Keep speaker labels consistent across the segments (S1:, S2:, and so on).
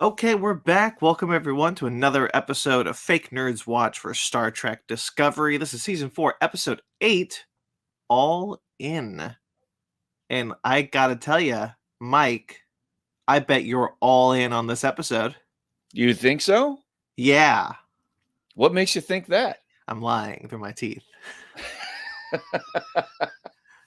S1: Okay, we're back. Welcome everyone to another episode of Fake Nerds Watch for Star Trek Discovery. This is season 4, episode 8, All In. And I gotta tell you, Mike, I bet you're all in on this episode.
S2: You think so?
S1: Yeah,
S2: What makes you think that?
S1: I'm lying through my teeth.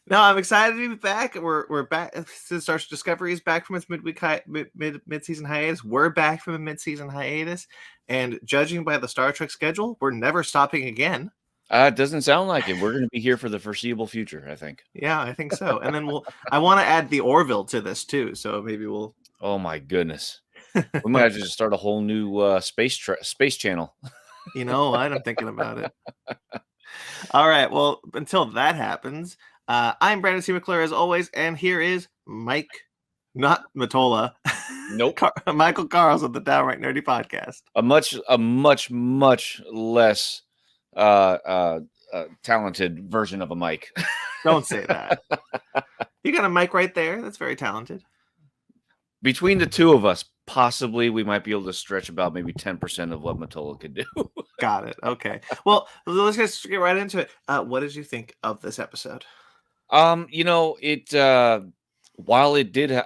S1: No, I'm excited to be back. We're back. Since Star Trek Discovery is back from its mid-season hiatus, we're back from a mid-season hiatus. And judging by the Star Trek schedule, we're never stopping again.
S2: It doesn't sound like it. We're going to be here for the foreseeable future, I think.
S1: Yeah, I think so. And then I want to add the Orville to this too. So maybe we'll.
S2: Oh my goodness, we might have to just start a whole new space channel.
S1: I'm thinking about it. All right. Well, until that happens, I'm Brandon C. McClure as always, and here is Mike, not Matola.
S2: Nope.
S1: Michael Karls of the Downright Nerdy podcast.
S2: A much less talented version of a Mike.
S1: Don't say that. You got a mic right there. That's very talented.
S2: Between the two of us, possibly we might be able to stretch about maybe 10% of what Matola could do.
S1: Got it. Okay. Well, let's just get right into it. What did you think of this episode?
S2: It while it did,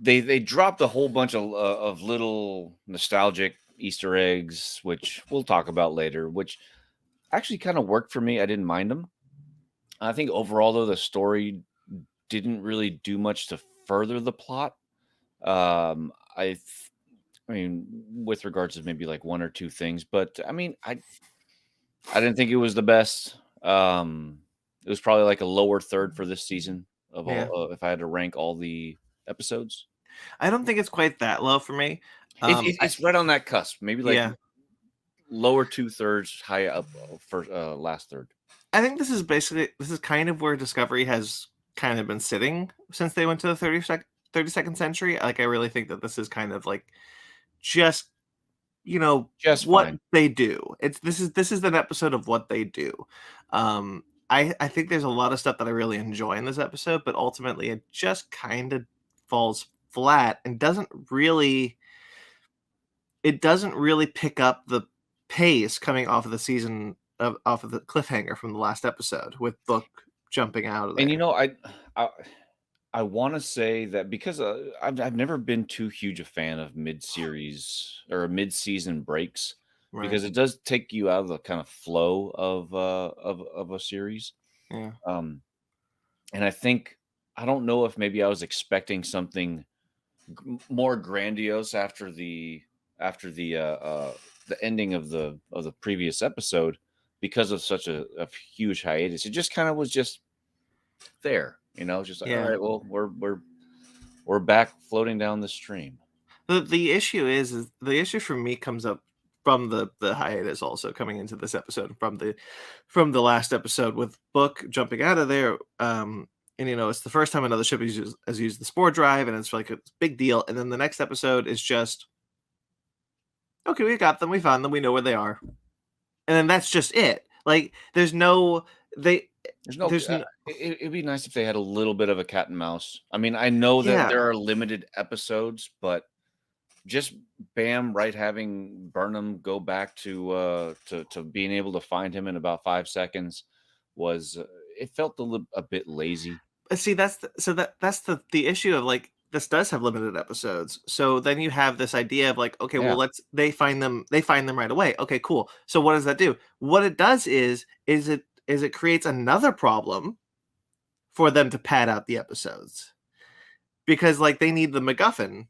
S2: they dropped a whole bunch of little nostalgic Easter eggs, which we'll talk about later, which actually kind of worked for me. I didn't mind them. I think overall, though, the story didn't really do much to further the plot. I mean, with regards to maybe like one or two things, but I mean, I didn't think it was the best. It was probably like a lower third for this season of all. If I had to rank all the episodes,
S1: I don't think it's quite that low for me.
S2: It's right on that cusp, maybe like lower 2/3, high up for last third.
S1: I think this is kind of where Discovery has kind of been sitting since they went to the 32nd century. Like, I really think that this is kind of like just what
S2: fine.
S1: They do. This is an episode of what they do. I think there's a lot of stuff that I really enjoy in this episode, but ultimately it just kind of falls flat and doesn't really pick up the pace coming off of the season off of the cliffhanger from the last episode with Book jumping out of there.
S2: And I want to say that because I've never been too huge a fan of mid-series or mid-season breaks, right, because it does take you out of the kind of flow of a series.
S1: Yeah.
S2: And I don't know if maybe I was expecting something more grandiose after the ending of the previous episode because of such a huge hiatus. It just kind of was just there. Just like, all right, well, we're back floating down the stream.
S1: The issue is the issue for me comes up from the hiatus also coming into this episode from the last episode with Book jumping out of there. And it's the first time another ship has used the spore drive, and it's like a big deal. And then the next episode is just, okay, we got them, we found them, we know where they are, and then that's just it. Like, it'd
S2: be nice if they had a little bit of a cat and mouse. I mean, I know that there are limited episodes, but just having Burnham go back to being able to find him in about 5 seconds was it felt a bit lazy.
S1: See, that's the issue of, like, this does have limited episodes. So then you have this idea of like, okay, well, they find them right away. Okay, cool. So what does that do? What it does is it creates another problem for them to pad out the episodes, because like they need the MacGuffin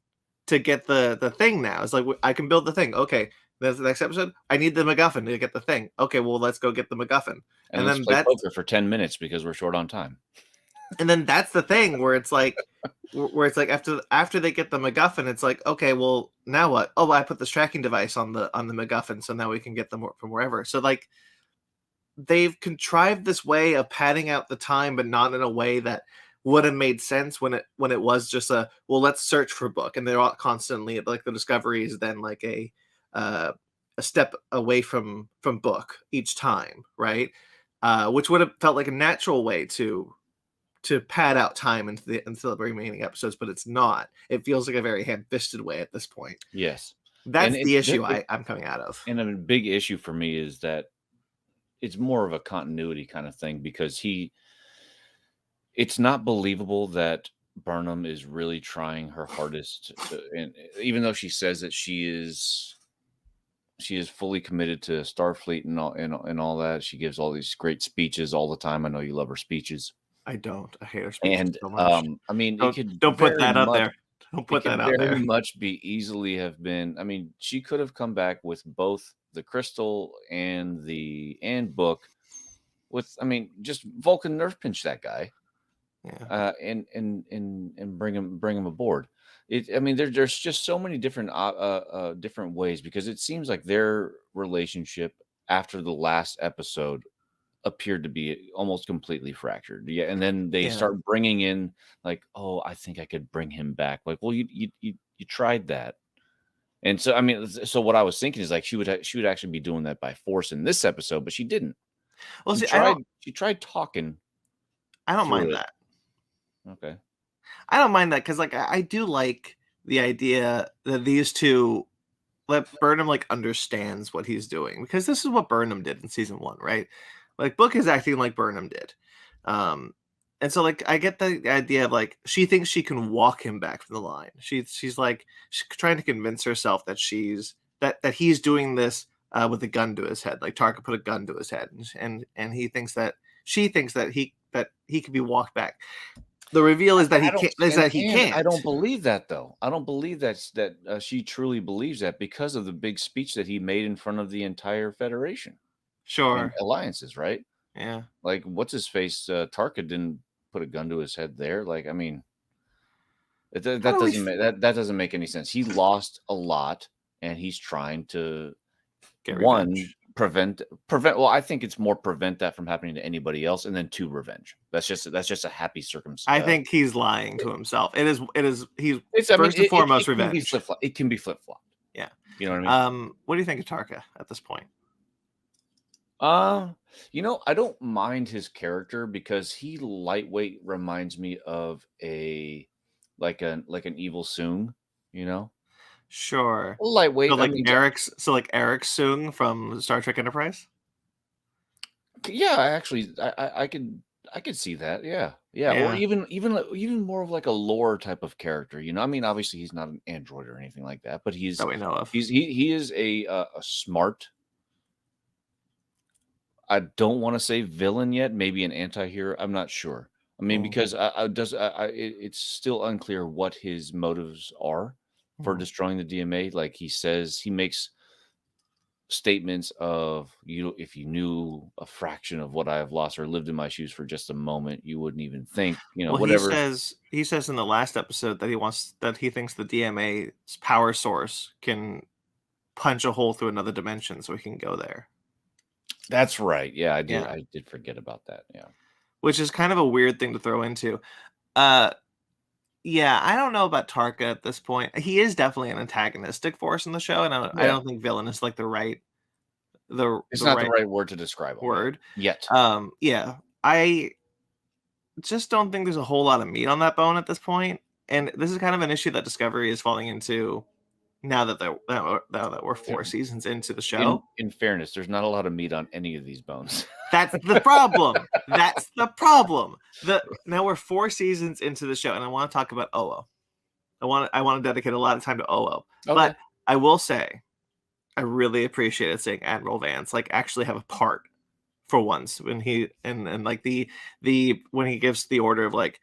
S1: to get the thing now. It's like, I can build the thing. Okay, that's the next episode. I need the MacGuffin to get the thing. Okay, well, let's go get the MacGuffin.
S2: And then play poker for 10 minutes because we're short on time.
S1: And then that's the thing where it's like after they get the MacGuffin, it's like, okay, well, now what? Oh, I put this tracking device on the MacGuffin, so now we can get them from wherever. So like, they've contrived this way of padding out the time, but not in a way that would have made sense when it was just let's search for Book, and they're all constantly like, the Discovery is then like a a step away from Book each time, right? Which would have felt like a natural way to pad out time into the remaining episodes, but it's not. It feels like a very ham-fisted way at this point.
S2: Yes.
S1: That's the issue I'm coming out of.
S2: And a big issue for me is that it's more of a continuity kind of thing, because it's not believable that Burnham is really trying her hardest and even though she says that she is fully committed to Starfleet and all that. She gives all these great speeches all the time. I know you love her speeches.
S1: I don't. I hate her speeches
S2: And
S1: so much.
S2: I mean,
S1: Don't put that out there. Don't put that out there.
S2: Very much be easily have been. I mean, she could have come back with both the crystal and Book. With, I mean, just Vulcan nerve pinch that guy, and bring him aboard. I mean, there's just so many different different ways, because it seems like their relationship after the last episode appeared to be almost completely fractured. Yeah, and then they start bringing in like, oh, I think I could bring him back. Like, well, you tried that, and so I mean, so what I was thinking is like she would actually be doing that by force in this episode, but she didn't.
S1: Well,
S2: she tried talking.
S1: I don't mind that.
S2: Okay.
S1: I don't mind that because like I do like the idea that these two, let Burnham like understands what he's doing, because this is what Burnham did in season 1, right? Like Book is acting like Burnham did. And so like I get the idea of like she thinks she can walk him back from the line. She's like she's trying to convince herself that that he's doing this with a gun to his head. Like Tarka put a gun to his head, and she thinks that he can be walked back. The reveal is that he can't.
S2: I don't believe that, though. I don't believe that she truly believes that, because of the big speech that he made in front of the entire Federation.
S1: Sure.
S2: Alliances, right?
S1: Yeah.
S2: Like, what's his face? Tarka didn't put a gun to his head there. Like, I mean, that doesn't make any sense. He lost a lot, and he's trying to prevent. Well, I think it's more prevent that from happening to anybody else, and then 2, revenge. That's just a happy circumstance.
S1: I think he's lying to himself. It is. He's first and foremost revenge.
S2: It can be flip flopped.
S1: Yeah.
S2: You know what I
S1: mean? What do you think of Tarka at this point?
S2: I don't mind his character, because he lightweight reminds me of an evil Soong,
S1: Sure.
S2: Lightweight.
S1: So like Eric Soong from Star Trek Enterprise?
S2: Yeah, actually I could see that. Yeah. Or even more of like a lore type of character, I mean, obviously he's not an android or anything like that, but
S1: that we know of.
S2: He is a smart, I don't want to say villain yet, maybe an anti-hero. I'm not sure. I mean, because it's still unclear what his motives are for destroying the DMA. Like he makes statements of, if you knew a fraction of what I have lost or lived in my shoes for just a moment, you wouldn't even think, whatever.
S1: He says in the last episode that he thinks the DMA's power source can punch a hole through another dimension so he can go there.
S2: That's right. Yeah, I did. Yeah. I did forget about that. Yeah.
S1: Which is kind of a weird thing to throw into. Yeah, I don't know about Tarka at this point. He is definitely an antagonistic force in the show, and I don't think villain is like the right word
S2: to describe
S1: him
S2: yet.
S1: Yeah. I just don't think there's a whole lot of meat on that bone at this point. And this is kind of an issue that Discovery is falling into now that we're 4 seasons into the show.
S2: In fairness, there's not a lot of meat on any of these bones.
S1: That's the problem. That's the problem. Now we're 4 seasons into the show, and I want to talk about Oo. I want to dedicate a lot of time to Oo. Okay. But I will say, I really appreciated seeing Admiral Vance like actually have a part for once when he and like the when he gives the order of like,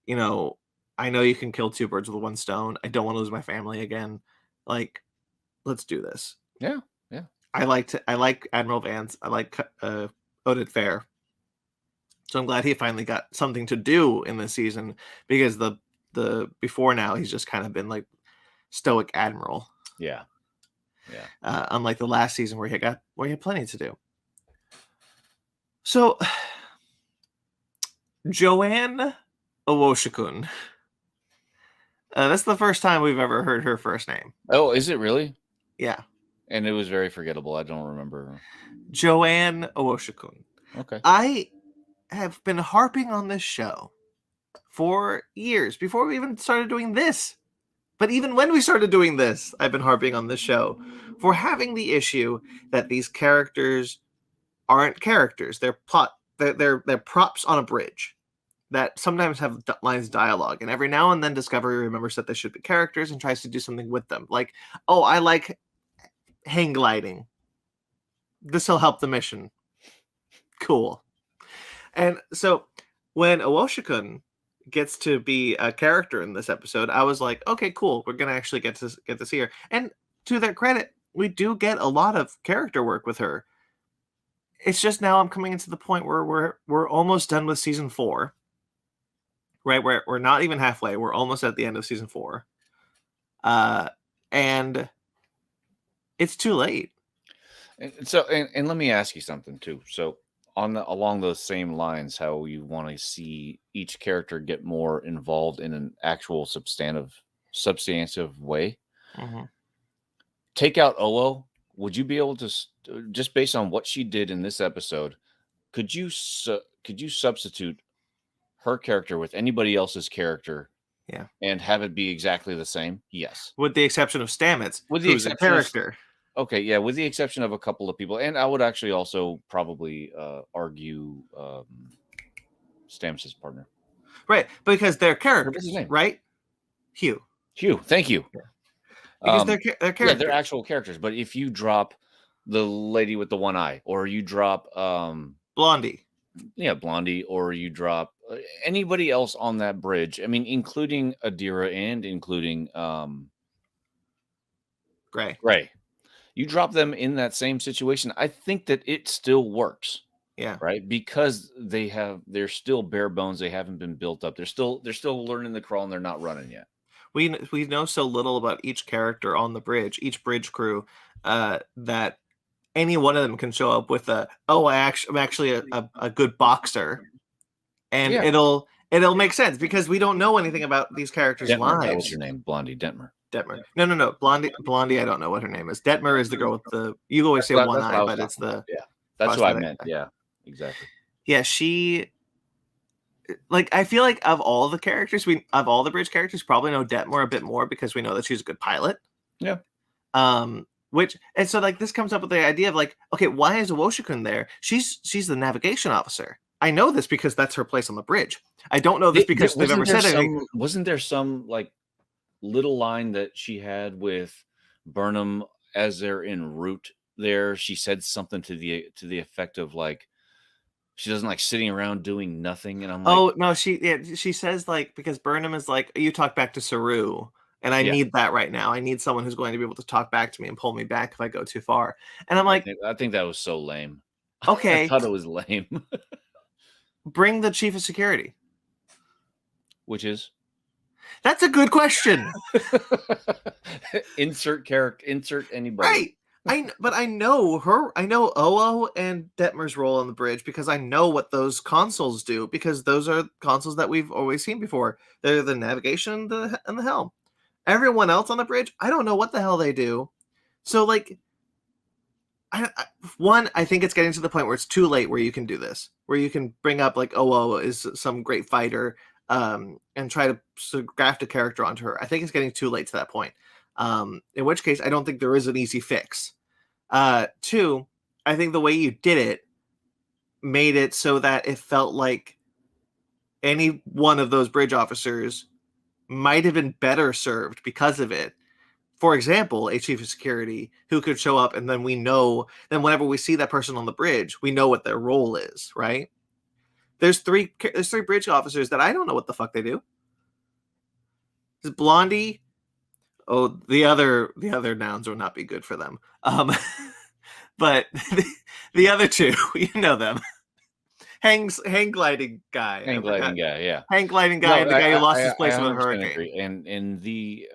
S1: I know you can kill 2 birds with 1 stone. I don't want to lose my family again. Like, let's do this.
S2: Yeah.
S1: I like Admiral Vance. I like Oded Fair. So I'm glad he finally got something to do in this season, because the before now he's just kind of been like stoic admiral.
S2: Yeah.
S1: Unlike the last season where he had plenty to do. So Joanne Owoshikun. That's the first time we've ever heard her first name.
S2: Oh, is it really?
S1: Yeah.
S2: And it was very forgettable. I don't remember.
S1: Joanne Owoshikun.
S2: Okay.
S1: I have been harping on this show for years before we even started doing this. But even when we started doing this, I've been harping on this show for having the issue that these characters aren't characters. They're plot. They're props on a bridge that sometimes have lines of dialogue. And every now and then Discovery remembers that they should be characters and tries to do something with them. Like, oh, I like hang gliding. This will help the mission. Cool. And so when Owoshikun gets to be a character in this episode, I was like, okay, cool. We're gonna actually get to see her. And to their credit, we do get a lot of character work with her. It's just now I'm coming into the point where we're almost done with season 4. Right? We're not even halfway. We're almost at the end of season 4. And it's too late.
S2: And let me ask you something too. So along those same lines, how you want to see each character get more involved in an actual substantive way.
S1: Mm-hmm.
S2: Take out Owo. Would you be able to, just based on what she did in this episode, could you substitute her character with anybody else's character?
S1: Yeah.
S2: And have it be exactly the same? Yes.
S1: With the exception of Stamets, who's a character.
S2: Okay, yeah, with the exception of a couple of people. And I would actually also probably argue Stamets' partner.
S1: Right, because they're characters, right? Hugh,
S2: thank you.
S1: Yeah. Because they're characters.
S2: Yeah, they're actual characters. But if you drop the lady with the one eye, or you drop
S1: Blondie.
S2: Yeah, Blondie, or you drop anybody else on that bridge. I mean, including Adira and including Gray. You drop them in that same situation, I think that it still works.
S1: Yeah.
S2: Right? Because they're still bare bones. They haven't been built up. They're still learning the crawl and they're not running yet.
S1: We know so little about each character on the bridge, each bridge crew, that any one of them can show up with I'm actually a good boxer. And it'll make sense because we don't know anything about these characters' lives.
S2: What's her name? Blondie Detmer.
S1: No. Blondie. I don't know what her name is. Detmer is the girl with the. You always say one eye, but it's the.
S2: Yeah, that's what I meant. Yeah, exactly.
S1: Yeah, she. Like, I feel like of all the characters, of all the bridge characters, probably know Detmer a bit more because we know that she's a good pilot.
S2: Yeah.
S1: And so like this comes up with the idea of like, okay, why is Owoshikun there? She's the navigation officer. I know this because that's her place on the bridge. I don't know this because they've ever said anything.
S2: Wasn't there some like little line that she had with Burnham as they're en route there? She said something to the effect of like she doesn't like sitting around doing nothing. And I'm like,
S1: oh no, she says like, because Burnham is like, you talk back to Saru. And I need that right now. I need someone who's going to be able to talk back to me and pull me back if I go too far. And I'm like,
S2: I think that was so lame.
S1: Okay.
S2: I thought it was lame.
S1: Bring the chief of security.
S2: Which is?
S1: That's a good question.
S2: Insert anybody.
S1: Right. But I know her. I know Owo and Detmer's role on the bridge because I know what those consoles do, because those are consoles that we've always seen before. They're the navigation and the helm. Everyone else on the bridge, I don't know what the hell they do. So, like, I think it's getting to the point where it's too late where you can do this, where you can bring up, like, Owo is some great fighter and try to graft a character onto her. I think it's getting too late to that point, in which case I don't think there is an easy fix. 2, I think the way you did it made it so that it felt like any one of those bridge officers might have been better served because of it. For example, a chief of security who could show up, and then whenever we see that person on the bridge, we know what their role is, right? There's three bridge officers that I don't know what the fuck they do. Is Blondie? Oh, the other nouns will not be good for them. But the other two, you know them. Hang gliding guy.
S2: Hang gliding guy, yeah.
S1: Hang gliding guy, and the guy who lost his place in a hurricane.
S2: Agree. And the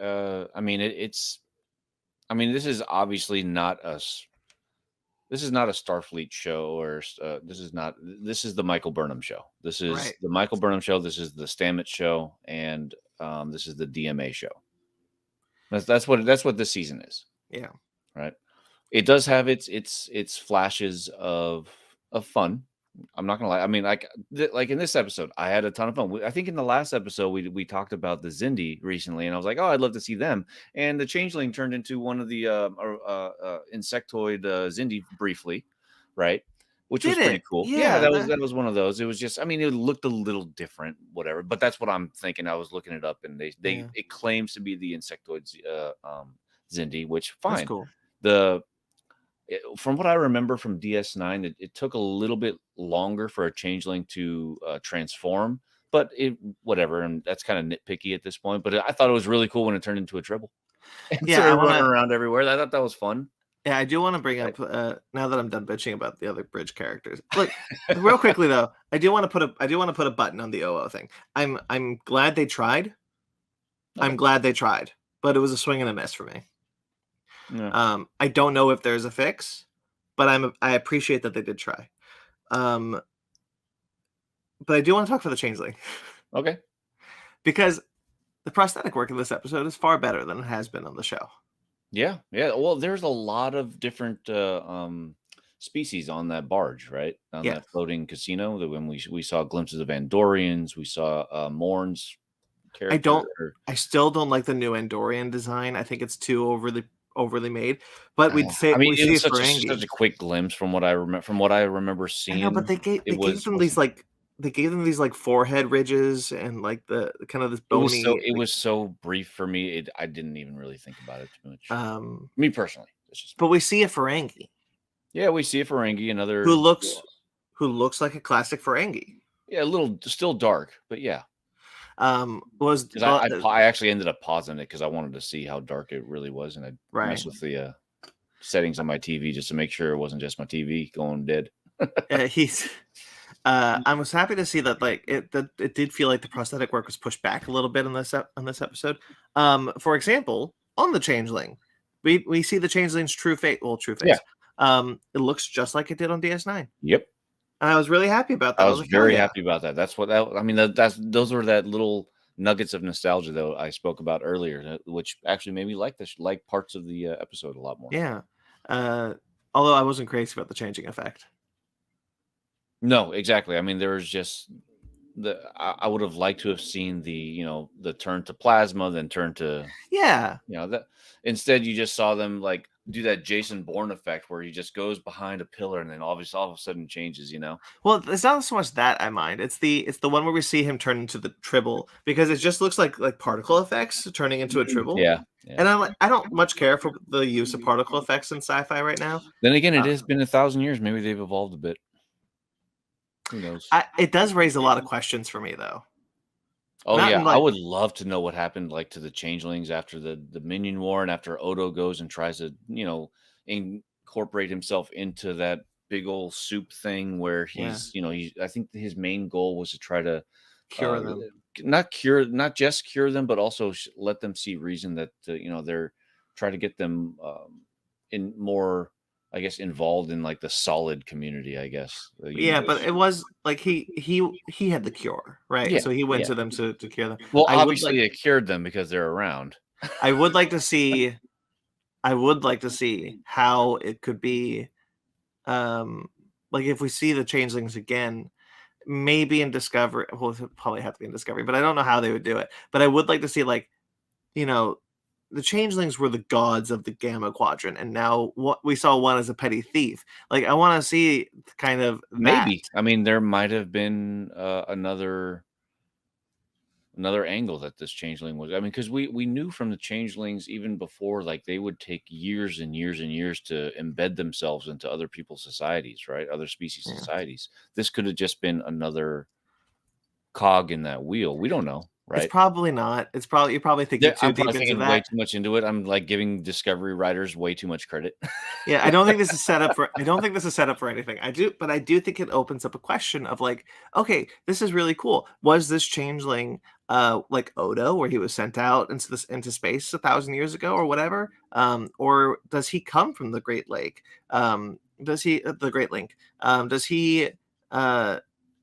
S2: this is obviously not us. This is not a Starfleet show, or this is the Michael Burnham show. This is the Michael Burnham show. This is the Stamets show, and this is the DMA show. That's what this season is.
S1: Yeah.
S2: Right. It does have its flashes of fun. I'm not gonna lie. I mean, like in this episode, I had a ton of fun. I think in the last episode we talked about the Zindi recently, and I was like, oh, I'd love to see them. And the Changeling turned into one of the insectoid Zindi briefly, right? Which was
S1: Did
S2: pretty
S1: it?
S2: cool. Yeah,
S1: Yeah.
S2: that was one of those. It was just, I mean, it looked a little different, whatever. But that's what I'm thinking. I was looking it up, and
S1: Yeah.
S2: it claims to be the insectoid Zindi, which
S1: That's
S2: fine.
S1: cool.
S2: From what I remember from DS9, it took a little bit longer for a changeling to transform, but whatever, and that's kind of nitpicky at this point. But I thought it was really cool when it turned into a tribble and
S1: Yeah, I
S2: started
S1: want
S2: running
S1: to.
S2: around everywhere. I thought that was fun.
S1: Yeah, I do want to bring
S2: Right.
S1: up now that I'm done bitching about the other bridge characters. Look, real quickly though, I do want to put a button on the OO thing. I'm glad they tried.
S2: Okay.
S1: I'm glad they tried, but it was a swing and a miss for me.
S2: Yeah.
S1: I don't know if there's a fix, but I appreciate that they did try. But I do want to talk for the changeling
S2: Okay.
S1: because the prosthetic work in this episode is far better than it has been on the show.
S2: Yeah. Yeah. Well, there's a lot of different species on that barge, right? On
S1: Yeah.
S2: that floating casino. That when we saw glimpses of Andorians, we saw Morn's character.
S1: I still don't like the new Andorian design. I think it's too overly made. But we see
S2: I mean,
S1: we
S2: it
S1: see
S2: was
S1: it for
S2: such a quick glimpse from what I remember. From what I remember
S1: I know, but
S2: seeing,
S1: they gave
S2: it was
S1: them these like forehead ridges and like the kind of this bony
S2: it was so brief for me. I didn't even really think about it too much. Me personally, it's just
S1: but we see a Ferengi.
S2: Yeah, we see a Ferengi, another
S1: who looks like a classic Ferengi.
S2: Yeah, a little still dark, but yeah.
S1: Was
S2: I actually ended up pausing it because I wanted to see how dark it really was, and I messed with the settings on my TV just to make sure it wasn't just my TV going dead.
S1: I was happy to see that it did feel like the prosthetic work was pushed back a little bit on this episode. For example, on the Changeling, we see the Changeling's true face. Well, true face. Yeah. It looks just like it did on DS9.
S2: Yep.
S1: And I was really happy about that.
S2: I was very happy about that. That's I mean, those were that little nuggets of nostalgia that I spoke about earlier, which actually made me like parts of the episode a lot more.
S1: Yeah. Although I wasn't crazy about the changing effect.
S2: No, exactly. I mean, there was just I would have liked to have seen the turn to plasma, then turn to that. Instead, you just saw them like do that Jason Bourne effect where he just goes behind a pillar and then all of a sudden changes.
S1: Well, it's not so much that I mind. It's the one where we see him turn into the tribble because it just looks like particle effects turning into a tribble.
S2: Yeah.
S1: And I'm like, I don't much care for the use of particle effects in sci-fi right now.
S2: Then again, it has been 1,000 years. Maybe they've evolved a bit. Who knows?
S1: It does raise a lot of questions for me, though.
S2: Oh, yeah. I would love to know what happened to the changelings after the Minion War and after Odo goes and tries to, incorporate himself into that big old soup thing where he's, I think his main goal was to try to
S1: cure them.
S2: Not just cure them, but also let them see reason that, they're trying to get them in more, I guess, involved in the solid community, I guess.
S1: Yeah, but it was like he had the cure, right?
S2: Yeah,
S1: so he went to them to cure them.
S2: Well, obviously it cured them because they're around.
S1: I would like to see how it could be if we see the changelings again, maybe in Discovery. Well, it'll probably have to be in Discovery, but I don't know how they would do it. But I would like to see the changelings were the gods of the Gamma Quadrant, and now we saw one as a petty thief. I want to see kind of that.
S2: Maybe. I mean, there might have been another angle that this changeling was. I mean, because we knew from the changelings even before, they would take years and years and years to embed themselves into other people's societies, right? Other species societies. This could have just been another cog in that wheel. We don't know. Right?
S1: It's probably not. You're probably thinking too deep into that.
S2: Way too much into it. I'm giving Discovery writers way too much credit.
S1: Yeah, I don't think this is set up for. I don't think this is set up for anything. But I do think it opens up a question of okay, this is really cool. Was this changeling like Odo, where he was sent out into space 1,000 years ago, or whatever? Or does he come from the Great Lake? Does he the Great Link? Does he?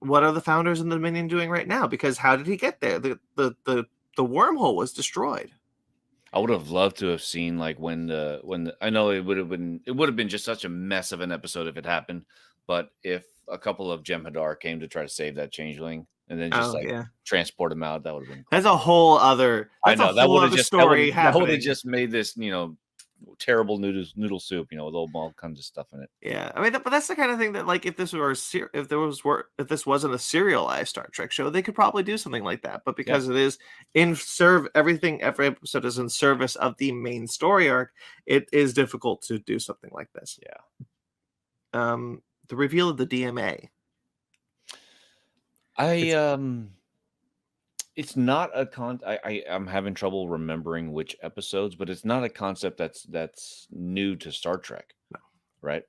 S1: What are the founders in the Dominion doing right now? Because how did he get there? The wormhole was destroyed.
S2: I would have loved to have seen like I know it would have been just such a mess of an episode if it happened, but if a couple of Jem'Hadar came to try to save that changeling and then just
S1: Oh
S2: like
S1: yeah,
S2: transport him out, that would have been
S1: that's
S2: cool.
S1: a whole other.
S2: I
S1: That's a
S2: know that
S1: whole
S2: would have
S1: other
S2: just
S1: story
S2: that would have
S1: happening.
S2: just made this terrible noodle soup, with all kinds of stuff in it.
S1: Yeah, I mean, but that's the kind of thing that, like, if this were if this wasn't a serialized Star Trek show, they could probably do something like that. But
S2: Yeah,
S1: because it is every episode is in service of the main story arc, it is difficult to do something like this.
S2: yeah.
S1: The reveal of the DMA.
S2: It's not a I'm having trouble remembering which episodes, but it's not a concept that's new to Star Trek,
S1: No,
S2: right?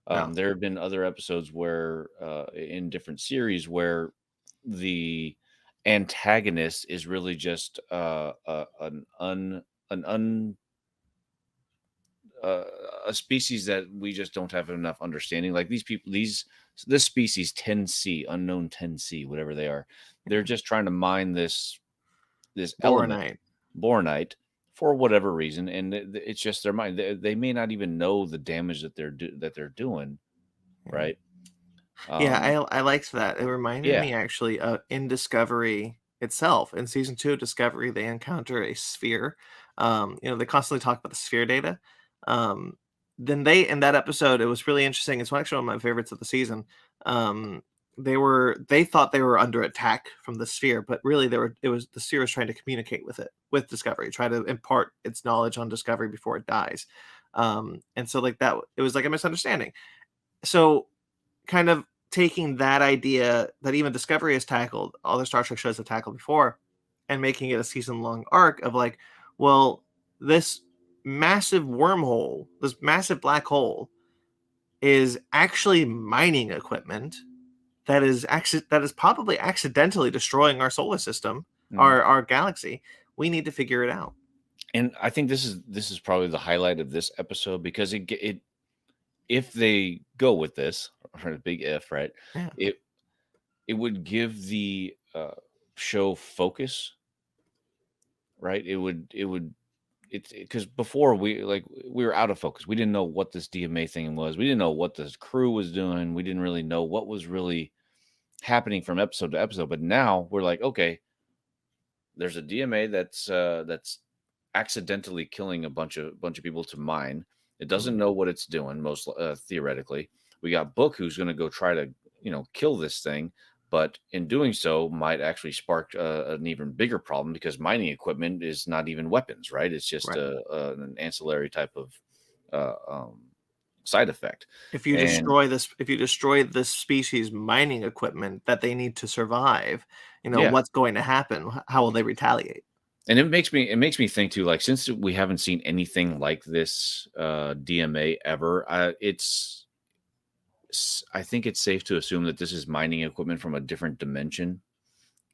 S1: no.
S2: There have been other episodes where, in different series, where the antagonist is really just an un uh, a species that we just don't have enough understanding. Like this species 10C, unknown 10C, whatever they are, they're just trying to mine this element,
S1: Boronite.
S2: boronite, for whatever reason, and it's just their mind. They may not even know the damage that they're doing,
S1: Yeah.
S2: right?
S1: Yeah, I liked that. It reminded
S2: Yeah.
S1: me actually in Discovery itself. In season 2 of Discovery, they encounter a sphere. They constantly talk about the sphere data. Then in that episode, it was really interesting. It's actually one of my favorites of the season. They thought they were under attack from the sphere, but really the sphere was trying to communicate with Discovery, try to impart its knowledge on Discovery before it dies. And so like that, it was like a misunderstanding. So kind of taking that idea that even Discovery has tackled, other Star Trek shows have tackled before, and making it a season-long arc of like, well, this massive wormhole, this massive black hole, is actually mining equipment that is probably accidentally destroying our solar system,
S2: Mhm.
S1: our galaxy. We need to figure it out.
S2: And I think this is probably the highlight of this episode, because if they go with this, or a big if, right?
S1: Yeah.
S2: It would give the show focus, right? It's because before we were out of focus. We didn't know what this DMA thing was. We didn't know what this crew was doing. We didn't really know what was really happening from episode to episode. But now we're like, okay, there's a DMA that's accidentally killing a bunch of people to mine. It doesn't know what it's doing. Most theoretically, we got Book, who's going to go try to kill this thing, but in doing so might actually spark an even bigger problem, because mining equipment is not even weapons, right? It's just
S1: Right.
S2: an ancillary type of side effect.
S1: If you
S2: And
S1: destroy this species mining equipment that they need to survive,
S2: yeah,
S1: what's going to happen? How will they retaliate?
S2: and it makes me think too, like, since we haven't seen anything like this DMA ever, I think it's safe to assume that this is mining equipment from a different dimension,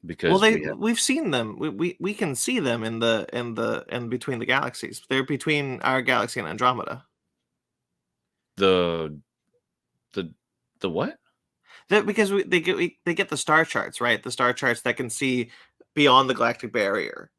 S1: Well,
S2: because we have
S1: we've seen them. We can see them in between the galaxies. They're between our galaxy and Andromeda.
S2: the the what?
S1: Because they get the star charts, right? The star charts that can see beyond the galactic barrier.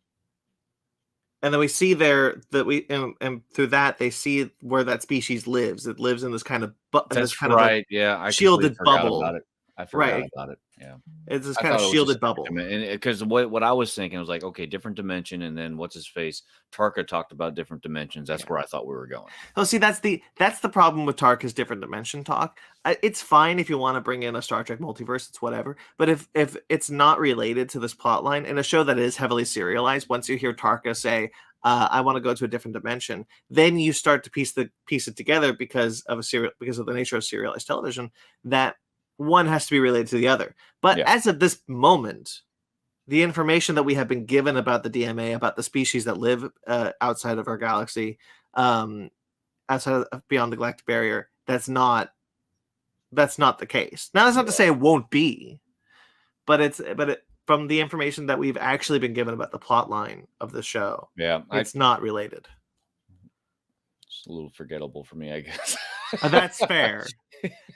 S1: And then we see and through that they see where that species lives. It lives in this kind of
S2: That's
S1: like
S2: right. Yeah, I completely
S1: shielded
S2: forgot about
S1: bubble,
S2: it. I forgot
S1: right?
S2: about it. Yeah.
S1: It's this
S2: I
S1: kind of
S2: thought it was just
S1: shielded
S2: a different
S1: bubble.
S2: dimension, because what I was thinking was like, okay, different dimension, and then what's his face? Tarka talked about different dimensions. That's
S1: Yeah.
S2: where I thought we were going.
S1: Oh, see, that's the problem with Tarka's different dimension talk. It's fine if you want to bring in a Star Trek multiverse, it's whatever. But if it's not related to this plot line in a show that is heavily serialized, once you hear Tarka say, "I want to go to a different dimension," then you start to piece it together because of the nature of serialized television, that one has to be related to the other. But
S2: Yeah.
S1: as of this moment, the information that we have been given about the DMA, about the species that live outside of our galaxy, outside of beyond the galactic barrier, that's not the case. Now, that's not to say it won't be, but from the information that we've actually been given about the plot line of the show,
S2: Yeah.
S1: it's not related.
S2: It's a little forgettable for me, I guess.
S1: That's fair.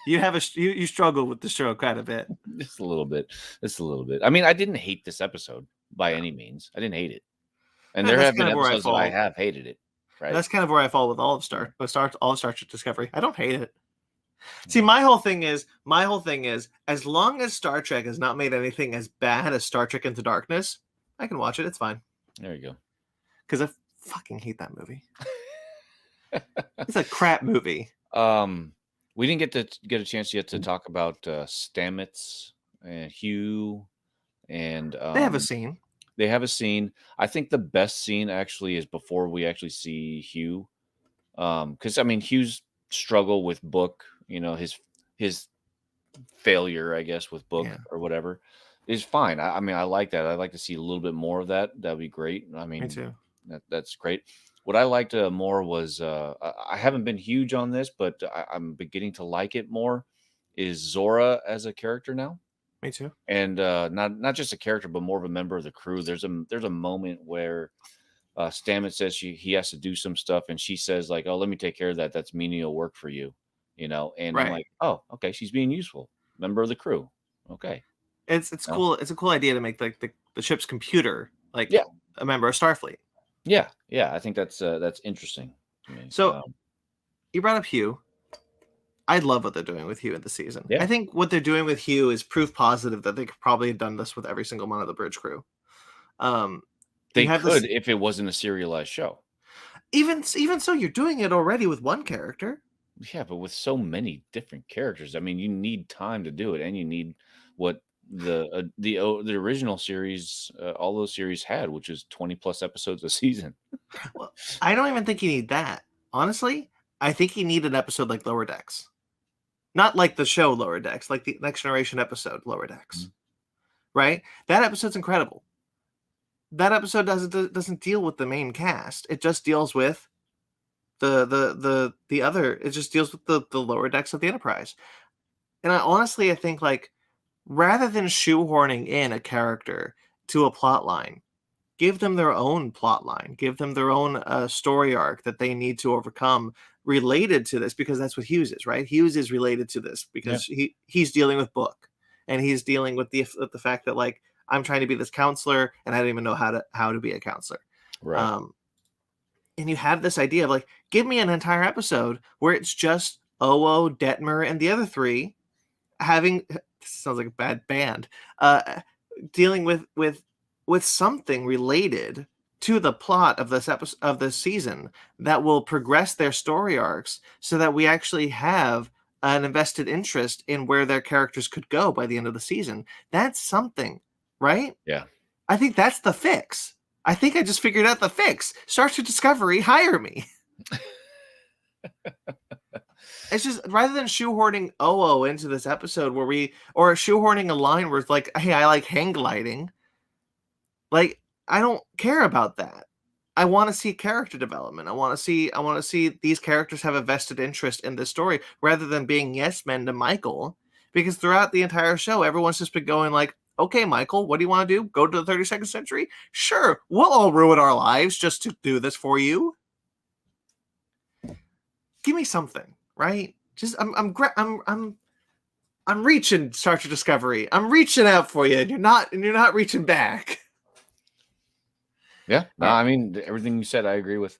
S1: You struggle with the show quite a bit.
S2: Just a little bit. Just a little bit. I mean, I didn't hate this episode by any means. I didn't hate it. And
S1: And
S2: there
S1: that's
S2: have
S1: kind
S2: been
S1: of where I
S2: episodes that I
S1: fall.
S2: have hated it,
S1: And
S2: right?
S1: that's kind of where I fall with all of Star Trek Discovery. I don't hate it. See, my whole thing is, as long as Star Trek has not made anything as bad as Star Trek Into Darkness, I can watch it. It's fine.
S2: There you go.
S1: Because I fucking hate that movie. It's a crap movie.
S2: We didn't get a chance yet to talk about Stamets and Hugh, and
S1: They have a scene.
S2: they have a scene. I think the best scene actually is before we actually see Hugh, because I mean Hugh's struggle with Book, his failure, I guess, with Book
S1: Yeah,
S2: or whatever, is fine. I mean, I like that. I'd like to see a little bit more of that. That'd be great. I
S1: me
S2: mean,
S1: too.
S2: that's great. What I liked more was I haven't been huge on this, but I'm beginning to like it more. Is Zora as a character now,
S1: Me too.
S2: and not just a character, but more of a member of the crew. There's a moment where Stamets says he has to do some stuff, and she says like, "Oh, let me take care of that. That's menial work for you," And I'm
S1: Right.
S2: like, "Oh, okay, she's being useful, member of the crew." Okay,
S1: It's
S2: no,
S1: cool. It's a cool idea to make like the ship's computer like
S2: yeah,
S1: a member of Starfleet.
S2: yeah. I think that's interesting to me.
S1: So you brought up Hugh. I love what they're doing with Hugh in the season.
S2: Yeah,
S1: I think what they're doing with Hugh is proof positive that they could probably have done this with every single one of the bridge crew. Um,
S2: they
S1: you have
S2: could
S1: this
S2: if it wasn't a serialized show.
S1: even so you're doing it already with one character.
S2: Yeah, but with so many different characters, I mean, you need time to do it, and you need what the original series, all those series had, which is 20 plus episodes a season.
S1: Well, I don't even think you need that. Honestly, I think you need an episode like Lower Decks. Not like the show Lower Decks, like the Next Generation episode Lower Decks.
S2: Mhm.
S1: Right? That episode's incredible. That episode doesn't deal with the main cast. It just deals with the other. It just deals with the lower decks of the Enterprise. And I think like rather than shoehorning in a character to a plot line, give them their own plot line, give them their own story arc that they need to overcome related to this, because that's what Hughes is, right? Hughes is related to this
S2: Yeah,
S1: because he's dealing with Book, and he's dealing with the fact that like I'm trying to be this counselor and I don't even know how to be a counselor.
S2: right.
S1: Um, and you have this idea of like, give me an entire episode where it's just Oo, Detmer, and the other three having this sounds like a bad band, dealing with something related to the plot of this episode of this season that will progress their story arcs so that we actually have an invested interest in where their characters could go by the end of the season. That's something, right?
S2: Yeah,
S1: I think that's the fix. I think I just figured out the fix. Star Trek Discovery, hire me. It's just rather than shoehorning Oo into this episode or shoehorning a line where it's like, hey, I like hang gliding. Like, I don't care about that. I want to see character development. I want to see these characters have a vested interest in this story rather than being yes men to Michael. Because throughout the entire show, everyone's just been going like, okay, Michael, what do you want to do? Go to the 32nd century? Sure, we'll all ruin our lives just to do this for you. Give me something, right? Just I'm reaching, Star Trek Discovery. I'm reaching out for you, and you're not reaching back.
S2: yeah. No,
S1: Yeah.
S2: I mean everything you said, I agree with.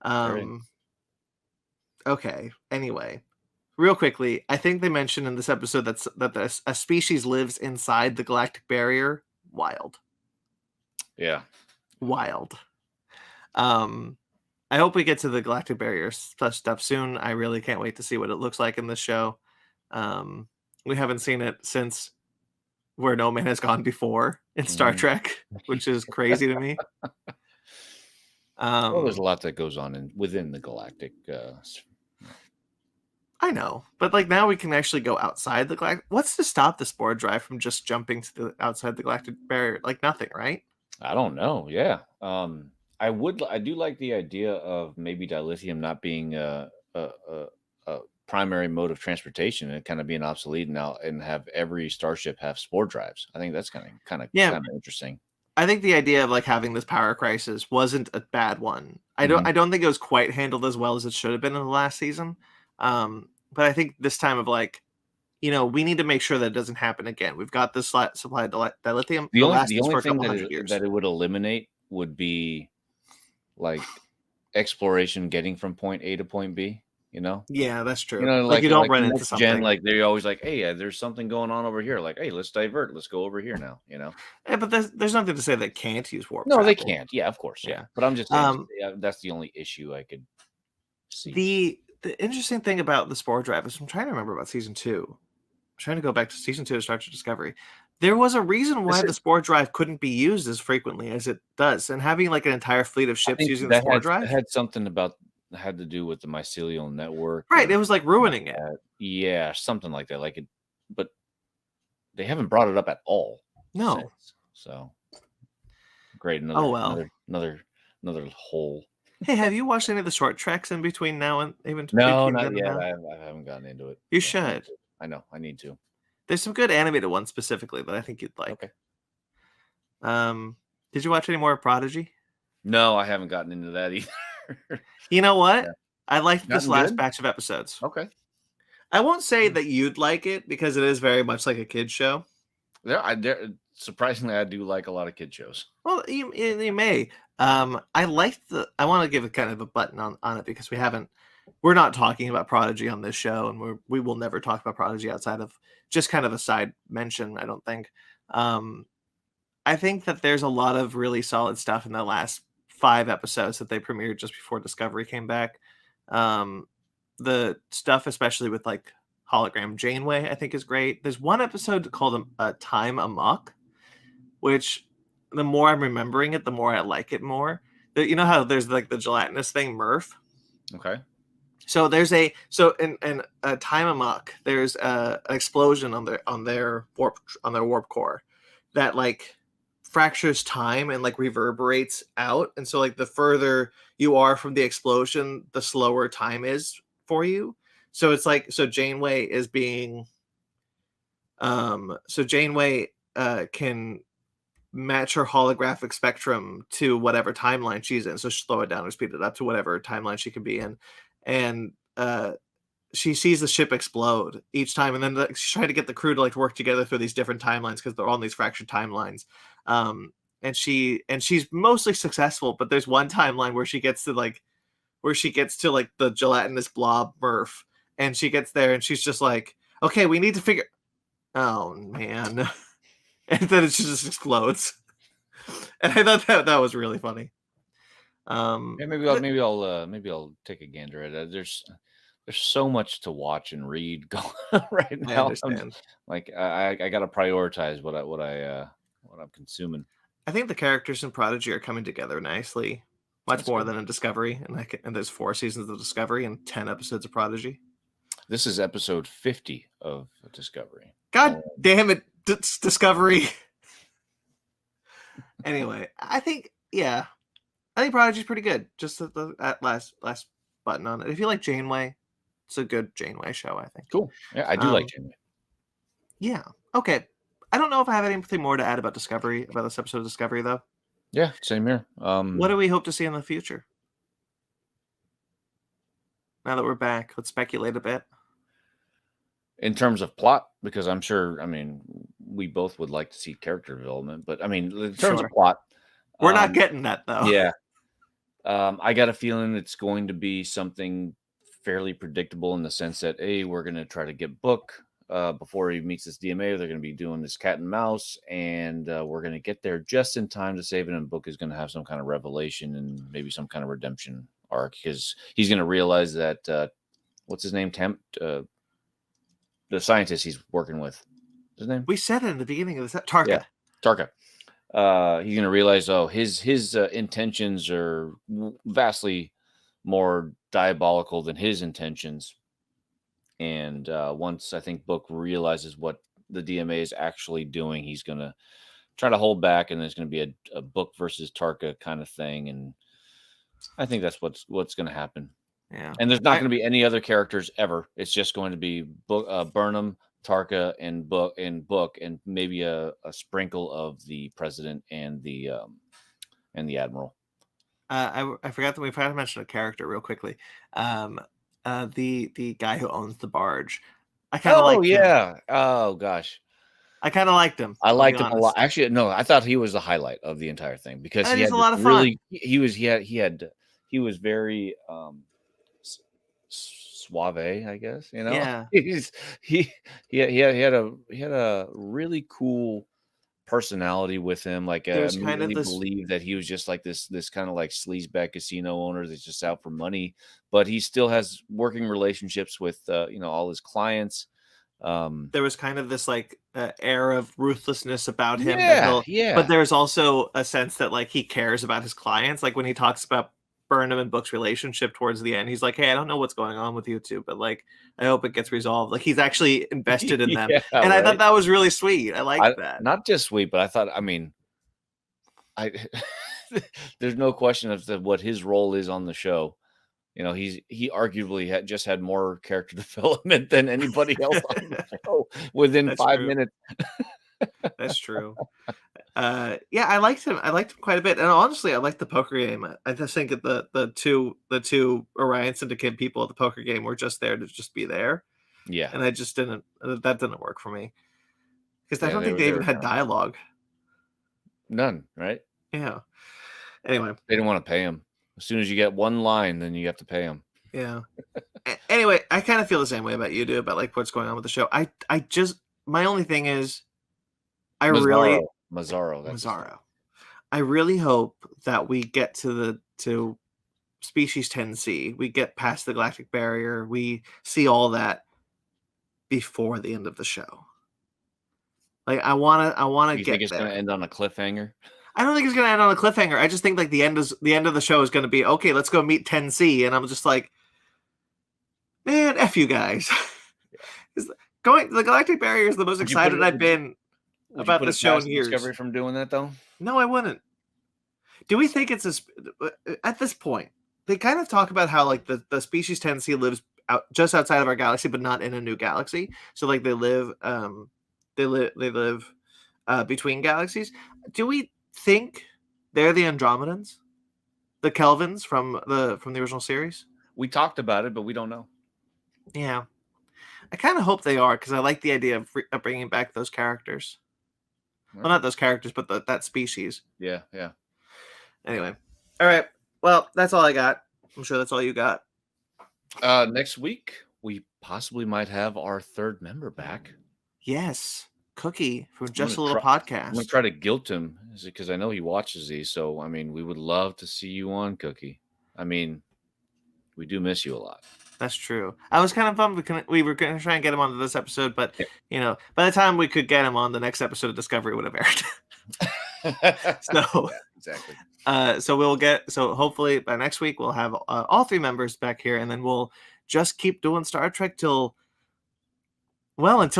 S2: Everything.
S1: Okay. Anyway, real quickly, I think they mentioned in this episode that a species lives inside the galactic barrier. Wild.
S2: Yeah,
S1: Wild. I hope we get to the galactic barrier stuff soon. I really can't wait to see what it looks like in this show. We haven't seen it since Where No Man Has Gone Before in Star Trek, which is crazy to me.
S2: well, there's a lot that goes on within the galactic.
S1: I know, but like now we can actually go outside the galactic. What's to stop the spore drive from just jumping to the outside the galactic barrier? Like nothing, right?
S2: I don't know. Yeah. I do like the idea of maybe dilithium not being a primary mode of transportation and kind of being obsolete now, and have every starship have spore drives. I think that's
S1: Yeah,
S2: kind of interesting.
S1: I think the idea of like having this power crisis wasn't a bad one.
S2: Mhm.
S1: I don't think it was quite handled as well as it should have been in the last season. But I think this time of like, we need to make sure that it doesn't happen again. We've got this supply of dilithium. It'll last
S2: The
S1: us
S2: only
S1: for a
S2: thing
S1: couple hundred years.
S2: that it would eliminate would be like exploration, getting from point A to point B.
S1: Yeah, that's
S2: You
S1: true.
S2: know,
S1: Like
S2: like
S1: you don't
S2: like
S1: run into
S2: next gen,
S1: something.
S2: like they're always like, hey, there's something going on over here. Like, hey, let's divert. Let's go over here now.
S1: Yeah, but there's nothing to say they can't use warp
S2: No, they
S1: travel.
S2: can't. Yeah, of course. Yeah,
S1: Yeah.
S2: but I'm just saying, yeah, that's the only issue I could see.
S1: The interesting thing about the Spore Drive is I'm trying to remember about season 2. I'm trying to go back to season 2 of Star Trek Discovery. There was a reason why the Spore Drive couldn't be used as frequently as it does, and having like an entire fleet of
S2: I
S1: ships
S2: think
S1: using the
S2: that
S1: Spore Drive.
S2: had something had to do with the mycelial network,
S1: Right, it was like ruining it.
S2: Yeah, something like that. Like it, but they haven't brought it up at all.
S1: No.
S2: Since, so great.
S1: Oh well.
S2: Another hole.
S1: Hey, have you watched any of the short treks in between now and even?
S2: No, not yet. I haven't gotten into it.
S1: You should.
S2: I know. I need to.
S1: There's some good animated ones specifically that I think you'd like.
S2: Okay.
S1: Did you watch any more of Prodigy?
S2: No, I haven't gotten into that either.
S1: You know what?
S2: Yeah.
S1: I liked this last batch of episodes.
S2: Okay.
S1: I won't say that you'd like it because it is very much like a kid's show.
S2: Surprisingly, I do like a lot of kid shows.
S1: Well, you may. I want to give a kind of a button on it because we're not talking about Prodigy on this show, and we will never talk about Prodigy outside of just kind of a side mention. I don't think. I think that there's a lot of really solid stuff in the last 5 episodes that they premiered just before Discovery came back. The stuff, especially with like hologram Janeway, I think is great. There's one episode called Time Amok, which the more I'm remembering it, the more I like it more. You know how there's like the gelatinous thing, Murph?
S2: Okay.
S1: So there's in Time Amok, there's an explosion on their warp core that like fractures time and like reverberates out, and so like the further you are from the explosion, the slower time is for you. So it's like Janeway is being Janeway can match her holographic spectrum to whatever timeline she's in, so slow it down or speed it up to whatever timeline she could be in, and she sees the ship explode each time, and then she's trying to get the crew to like work together through these different timelines because they're all in these fractured timelines. And she's mostly successful, but there's one timeline where she gets to like the gelatinous blob Murph, and she gets there and she's just like, okay, we need to figure. Oh man. And then it just explodes. And I thought that was really funny.
S2: Maybe I'll take a gander at it. There's so much to watch and read going right now.
S1: I understand.
S2: I got to prioritize what I'm consuming.
S1: I think the characters in Prodigy are coming together nicely, much more than in Discovery. And there's 4 seasons of Discovery and 10 episodes of Prodigy.
S2: This is episode 50 of Discovery.
S1: God damn it, Discovery. Anyway, I think Prodigy's pretty good. Just that last button on it. If you like Janeway, it's a good Janeway show, I think.
S2: Cool. Yeah, I do like Janeway.
S1: Yeah. Okay. I don't know if I have anything more to add about this episode of Discovery, though.
S2: Yeah, same here.
S1: What do we hope to see in the future? Now that we're back, let's speculate a bit.
S2: In terms of plot, because I'm sure, we both would like to see character development, but in terms of plot,
S1: we're not getting that though.
S2: Yeah. I got a feeling it's going to be something fairly predictable in the sense that, we're going to try to get Book before he meets this DMA. They're going to be doing this cat and mouse, and we're going to get there just in time to save it. And Book is going to have some kind of revelation and maybe some kind of redemption arc, because he's going to realize that what's his name? The scientist he's working with. His name?
S1: We said it in the beginning of this. Tarka.
S2: Yeah, Tarka. He's going to realize, his intentions are vastly more diabolical than his intentions. And once I think Book realizes what the DMA is actually doing, he's going to try to hold back, and there's going to be a Book versus Tarka kind of thing. And I think that's what's going to happen.
S1: Yeah.
S2: And there's not going to be any other characters ever. It's just going to be Burnham, Tarka, and Book, and maybe a sprinkle of the president and the admiral.
S1: I forgot that we forgot to mention a character real quickly. The guy who owns the barge. I kind of like.
S2: Yeah. Oh gosh.
S1: I kind of liked him.
S2: I
S1: I'll be
S2: liked him a lot.
S1: honest.
S2: Actually, no, I thought he was the highlight of the entire thing because
S1: And
S2: he
S1: he's
S2: had
S1: a
S2: this
S1: lot of fun.
S2: really he was very s- suave, I guess, you know.
S1: Yeah.
S2: He had a really cool personality with him. Like,
S1: There's kind of
S2: immediately
S1: this.
S2: believed that he was just like this kind of like sleazebag casino owner that's just out for money, but he still has working relationships with all his clients.
S1: There was kind of this like air of ruthlessness about him that
S2: Yeah,
S1: he'll. But
S2: yeah.
S1: there's also a sense that like he cares about his clients. Like when he talks about Burnham and Book's relationship towards the end, he's like, "Hey, I don't know what's going on with you two, but like, I hope it gets resolved." Like he's actually invested in them,
S2: Yeah,
S1: and I thought
S2: right.
S1: that was really sweet. I liked
S2: I
S1: that.
S2: Not just sweet, but I thought, I mean, I there's no question as to what his role is on the show. He arguably had more character development than anybody else on the show within
S1: That's
S2: 5
S1: true.
S2: minutes.
S1: That's true. Yeah, I liked him. I liked him quite a bit, and honestly, I liked the poker game. I just think that the two Orion Syndicate people at the poker game were just there to just be there,
S2: Yeah.
S1: and I just didn't. That didn't work for me because I
S2: Yeah,
S1: don't
S2: they
S1: think
S2: were
S1: they
S2: they
S1: even
S2: were
S1: had
S2: kind of
S1: dialogue.
S2: none, right?
S1: Yeah. Anyway,
S2: They didn't wanna pay him. As soon as you get one line, then you have to pay him.
S1: yeah. Anyway, I kind of feel the same way about you do about like what's going on with the show. I just my only thing is I really
S2: Mazzaro, that's his name.
S1: Mazzaro. I really hope that we get to species 10C. We get past the galactic barrier. We see all that before the end of the show. Like I wanna
S2: You think
S1: get
S2: it's gonna
S1: there.
S2: end on a cliffhanger?
S1: I don't think it's gonna end on a cliffhanger. I just think like the end of the show is gonna be okay. Let's go meet 10C, and I'm just like, man, f you guys. Going the galactic barrier is the most
S2: Would you put
S1: excited
S2: it
S1: I've been
S2: would you
S1: about
S2: put
S1: this
S2: it
S1: show in
S2: past
S1: years.
S2: Discovery from doing that, though?
S1: No, I wouldn't. Do we think it's at this point? They kind of talk about how like the species 10C lives just outside of our galaxy, but not in a new galaxy. So like they live between galaxies. Do we think they're the Andromedans, the Kelvins from the original series?
S2: We talked about it, but we don't know.
S1: Yeah, I kind of hope they are because I like the idea of bringing back those characters. Well, not those characters, but that species.
S2: Yeah, yeah.
S1: Anyway, all right. Well, that's all I got. I'm sure that's all you got.
S2: Next week, we possibly might have our third member back.
S1: Yes, Cookie from Just a
S2: I'm
S1: Little
S2: gonna
S1: Podcast.
S2: try to guilt him because I know he watches these. So, I mean, we would love to see you on, Cookie. I mean, we do miss you a lot.
S1: That's true. I was kind of bummed we were going to try and get him onto this episode, but
S2: Yeah.
S1: by the time we could get him on, the next episode of Discovery would have aired. So,
S2: yeah, exactly.
S1: So hopefully by next week we'll have all three members back here, and then we'll just keep doing Star Trek until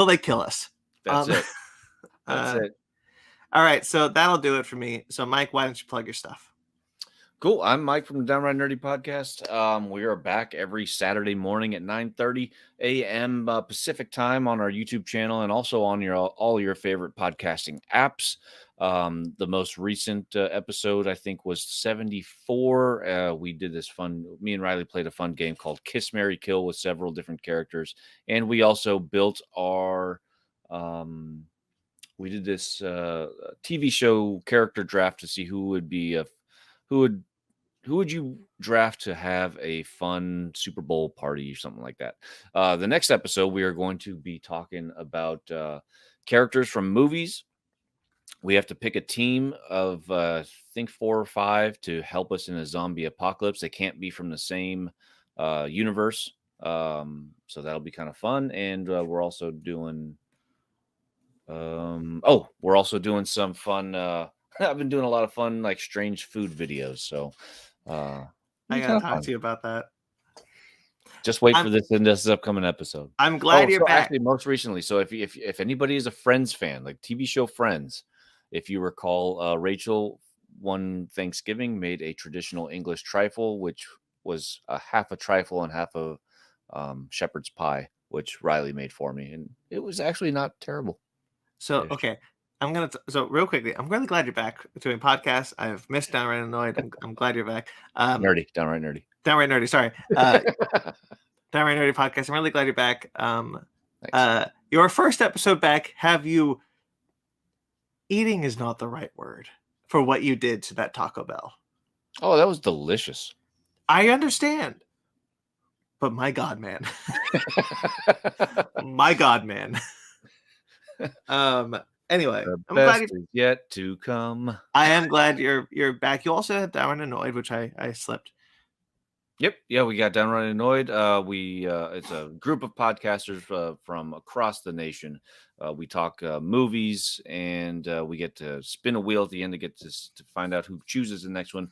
S1: they kill us.
S2: That's it. That's it.
S1: All right, so that'll do it for me. So Mike, why don't you plug your stuff?
S2: Cool. I'm Mike from the Downright Nerdy Podcast. We are back every Saturday morning at 9:30 a.m. Pacific time on our YouTube channel and also on all your favorite podcasting apps. The most recent episode, I think, was 74. We did me and Riley played a fun game called Kiss, Marry, Kill with several different characters. And we also built our, we did this TV show character draft to see who would you draft to have a fun Super Bowl party or something like that? The next episode, we are going to be talking about characters from movies. We have to pick a team of, I think, 4 or 5 to help us in a zombie apocalypse. They can't be from the same universe. So that'll be kind of fun. And we're also doing, we're also doing some fun. I've been doing a lot of fun, like strange food videos. So
S1: I gotta talk to you about that.
S2: Just wait for this upcoming episode.
S1: I'm glad you're back.
S2: Actually, most recently. So if anybody is a Friends fan, like TV show Friends, if you recall, Rachel one Thanksgiving made a traditional English trifle, which was a half a trifle and half a shepherd's pie, which Riley made for me, and it was actually not terrible.
S1: So okay, so real quickly, I'm really glad you're back doing podcasts. I've missed Downright Annoyed. I'm glad you're back.
S2: Nerdy, downright nerdy.
S1: Downright Nerdy. Sorry, Downright Nerdy Podcast. I'm really glad you're back. Your first episode back. Have you Eating is not the right word for what you did to that Taco Bell.
S2: Oh, that was delicious.
S1: I understand. But my God, man. My God, man. Anyway,
S2: The
S1: I'm glad
S2: best is yet to come.
S1: I am glad you're back. You also had Downright Annoyed, which I slipped.
S2: Yep. Yeah, we got Downright Annoyed. It's a group of podcasters from across the nation. We talk movies, and we get to spin a wheel at the end to get to find out who chooses the next one.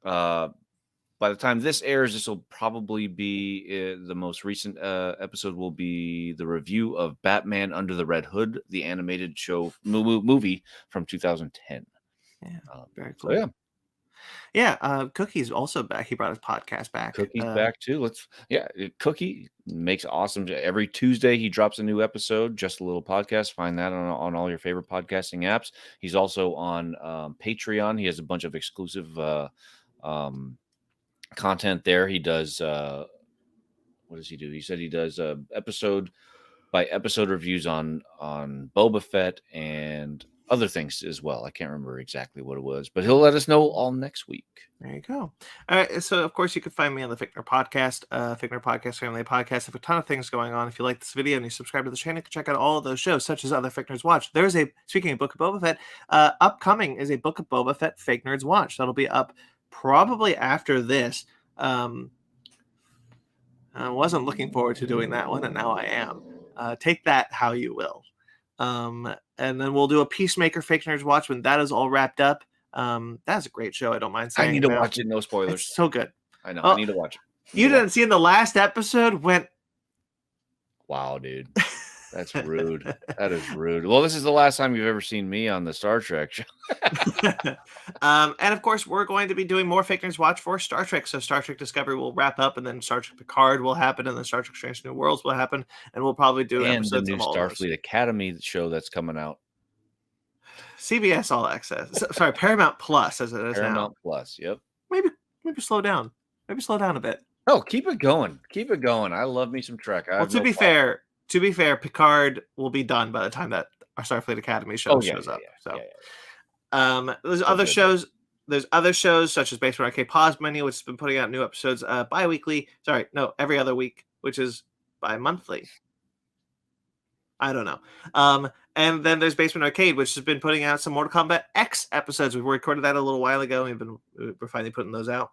S2: By the time this airs, this will probably be the most recent episode. Will be the review of Batman Under the Red Hood, the animated show movie from 2010.
S1: Yeah, very cool.
S2: So yeah.
S1: Yeah, Cookie's also back. He brought his podcast back.
S2: Cookie's back too. Cookie makes awesome. Every Tuesday he drops a new episode, just a little podcast. Find that on all your favorite podcasting apps. He's also on Patreon. He has a bunch of exclusive content there. He does what does he do? He said he does episode by episode reviews on Boba Fett and other things as well. I can't remember exactly what it was, but he'll let us know all next week.
S1: There you go. All right. So, of course, you can find me on the Fickner Podcast, Fickner Podcast, Family Podcast. I have a ton of things going on. If you like this video and you subscribe to the channel, you can check out all of those shows, such as other Fick Nerds Watch. There's speaking of Book of Boba Fett, upcoming is a Book of Boba Fett Fake Nerds Watch. That'll be up probably after this. I wasn't looking forward to doing that one, and now I am. Take that how you will. And then we'll do a Peacemaker Fake Nerds Watch when that is all wrapped up. That's a great show. I don't mind saying.
S2: I need to watch it. No spoilers.
S1: It's so good.
S2: I know. I need to watch it.
S1: You didn't see in the last episode when.
S2: Wow, dude. That's rude. That is rude. Well, this is the last time you've ever seen me on the Star Trek show.
S1: And of course, we're going to be doing more Fake Nerds Watch for Star Trek. So Star Trek Discovery will wrap up, and then Star Trek Picard will happen, and then Star Trek Strange New Worlds will happen, and we'll probably do episodes
S2: the new
S1: of all
S2: Starfleet Academy show that's coming out.
S1: CBS All Access. Sorry, Paramount Plus, as it is
S2: Paramount
S1: now.
S2: Plus. Yep.
S1: Maybe slow down. Maybe slow down a bit.
S2: Oh, keep it going. Keep it going. I love me some Trek.
S1: Well, to be fair, Picard will be done by the time that our Starfleet Academy show shows up. There's other shows. There's other shows such as Basement Arcade Pause Menu, which has been putting out new episodes every other week, which is bi-monthly. I don't know. And then there's Basement Arcade, which has been putting out some Mortal Kombat X episodes. We recorded that a little while ago, and we're finally putting those out.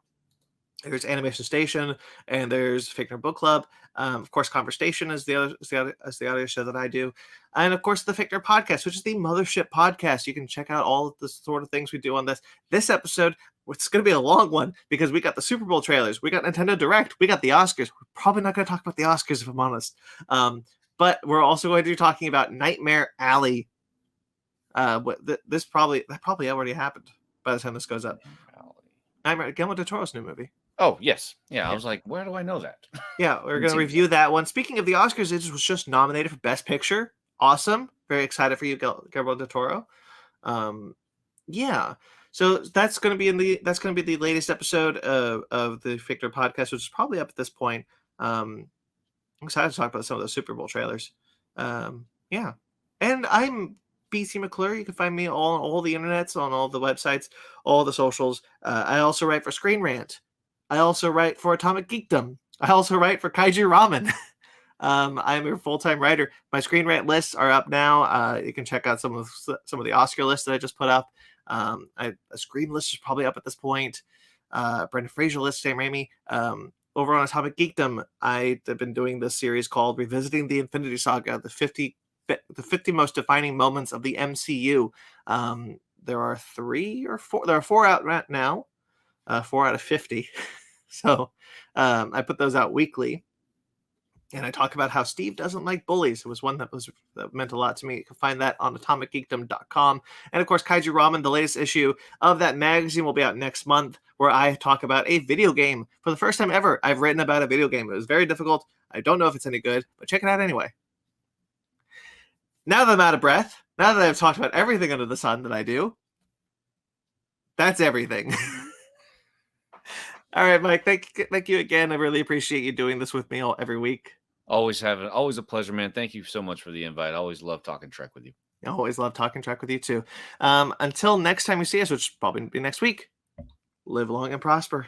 S1: There's Animation Station, and there's Fake Nerd Book Club. Of course, Conversation is the audio show that I do, and of course, the Fake Nerd Podcast, which is the mothership podcast. You can check out all of the sort of things we do on this. This episode, it's going to be a long one because we got the Super Bowl trailers, we got Nintendo Direct, we got the Oscars. We're probably not going to talk about the Oscars if I'm honest, but we're also going to be talking about Nightmare Alley. That probably already happened by the time this goes up. Nightmare Guillermo del Toro's new movie.
S2: Oh, yes. Yeah, I was like, where do I know that?
S1: Yeah, we're going to review that one. Speaking of the Oscars, it was just nominated for Best Picture. Awesome. Very excited for you, Guillermo del Toro. Yeah. So that's going to be the latest episode of the Fake Nerd Podcast, which is probably up at this point. I'm excited to talk about some of the Super Bowl trailers. Yeah. And I'm BC McClure. You can find me on all the internets, on all the websites, all the socials. I also write for Screen Rant. I also write for Atomic Geekdom. I also write for Kaiju Ramen. I'm a full-time writer. My Screen Rant lists are up now. You can check out some of the Oscar lists that I just put up. A Scream list is probably up at this point. Brendan Fraser list, Sam Raimi. Over on Atomic Geekdom, I've been doing this series called Revisiting the Infinity Saga, the 50 most defining moments of the MCU. There are 3 or 4. There are 4 out right now. 4 out of 50. So I put those out weekly. And I talk about how Steve doesn't like bullies. It was one that meant a lot to me. You can find that on atomicgeekdom.com. And of course, Kaiju Ramen, the latest issue of that magazine, will be out next month, where I talk about a video game. For the first time ever, I've written about a video game. It was very difficult. I don't know if it's any good, but check it out anyway. Now that I'm out of breath, now that I've talked about everything under the sun that I do, that's everything. All right, Mike, thank you again. I really appreciate you doing this with me every week.
S2: Always a pleasure, man. Thank you so much for the invite. I always love talking Trek with you.
S1: I always love talking Trek with you too. Until next time you see us, which will probably be next week, live long and prosper.